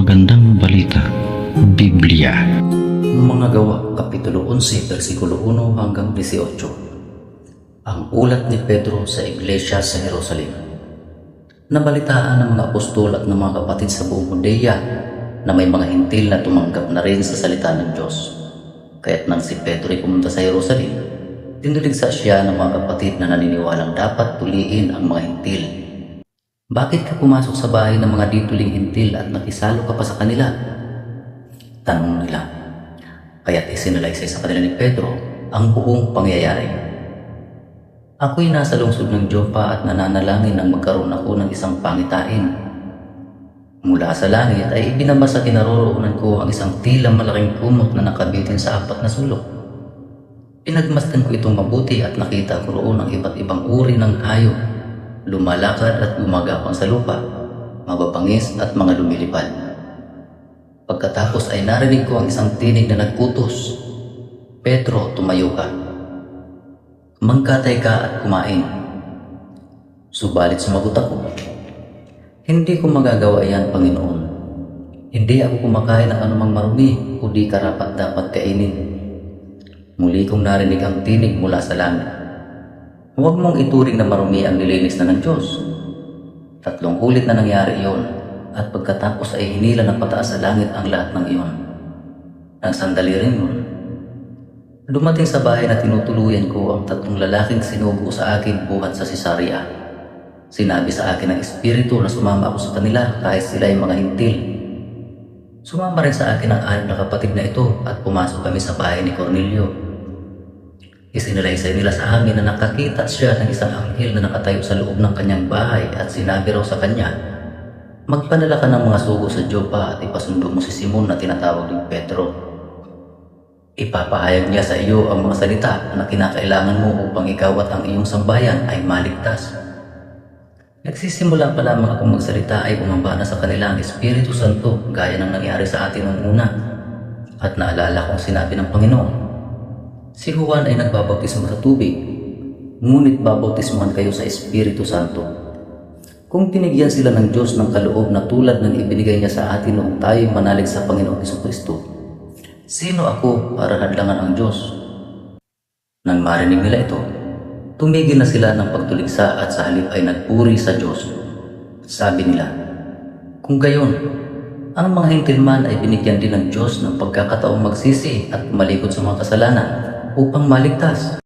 magandang balita, Biblia. Mga Gawa, Kapitulo 11, versikulo 1 hanggang 18. Ang ulat ni Pedro sa iglesia sa Jerusalem. Nabalitaan ng mga apostol at ng mga kapatid sa buong Judea na may mga hintil na tumanggap na rin sa salita ng Diyos. Kaya't nang si Pedro ay pumunta sa Jerusalem, tinuligsa siya ng mga kapatid na naniniwalang dapat tuliin ang mga hintil. Bakit ka pumasok sa bahay ng mga dituling hintil at nakisalo ka pa sa kanila? Tanong nila. Kaya't isinalaysay sa kanila ni Pedro ang buong pangyayari. Ako'y nasa lungsod ng Joppa at nananalangin nang magkaroon ako ng isang pangitain. Mula sa langit ay ibinaba sa kinaroroonan ko ang isang tila malaking kumot na nakabitin sa 4 na sulok. Pinagmasdan ko itong mabuti at nakita ko roon ang iba't ibang uri ng hayop, lumalakad at gumagapang sa lupa, mababangis at mga lumilipad. Pagkatapos ay narinig ko ang isang tinig na nagputos, "Pedro, tumayo ka. Magkatay ka at kumain." Subalit sumagot ako, "Hindi ko magagawa yan, Panginoon. Hindi ako kumakain ng anumang marumi o di karapat dapat kainin." Muli kong narinig ang tinig mula sa langit, "Huwag mong ituring na marumi ang nilinis na ng Diyos." 3 ulit na nangyari iyon, at pagkatapos ay hinila ng pataas sa langit ang lahat ng iyon. Nang sandali rin yun, dumating sa bahay na tinutuluyan ko ang 3 lalaking sinugo sa akin buhat sa Cesarea. Sinabi sa akin ng Espiritu na sumama ako sa kanila kahit sila ay mga hintil. Sumama rin sa akin ang 6 na kapatid na ito at pumasok kami sa bahay ni Cornelio. Isinalaysay nila sa amin na nakakita siya ng isang anghel na nakatayo sa loob ng kanyang bahay at sinabi raw sa kanya, "Magpadala ka ng mga sugo sa Joppa at ipasundo mo si Simon na tinatawag ni Pedro. Ipapahayag niya sa iyo ang mga salita na kinakailangan mo upang ikaw at ang iyong sambayan ay maligtas." Nagsisimula pa lamang akong magsalita ay bumaba na sa kanila ang Espiritu Santo gaya ng nangyari sa atin noong una. At naalala kong sinabi ng Panginoon, "Si Juan ay nagbabautismo sa tubig, ngunit babautismuhan kayo sa Espiritu Santo." Kung binigyan sila ng Diyos ng kaloob na tulad ng ibinigay niya sa atin noong tayo manalig sa Panginoong Jesucristo, sino ako para hadlangan ang Diyos? Nang marinig nila ito, tumigil na sila ng pagtuligsa at sa halip ay nagpuri sa Diyos. Sabi nila, "Kung gayon, ang mga hintil man ay binigyan din ng Diyos ng pagkakataong magsisi at malikod sa mga kasalanan upang maligtas."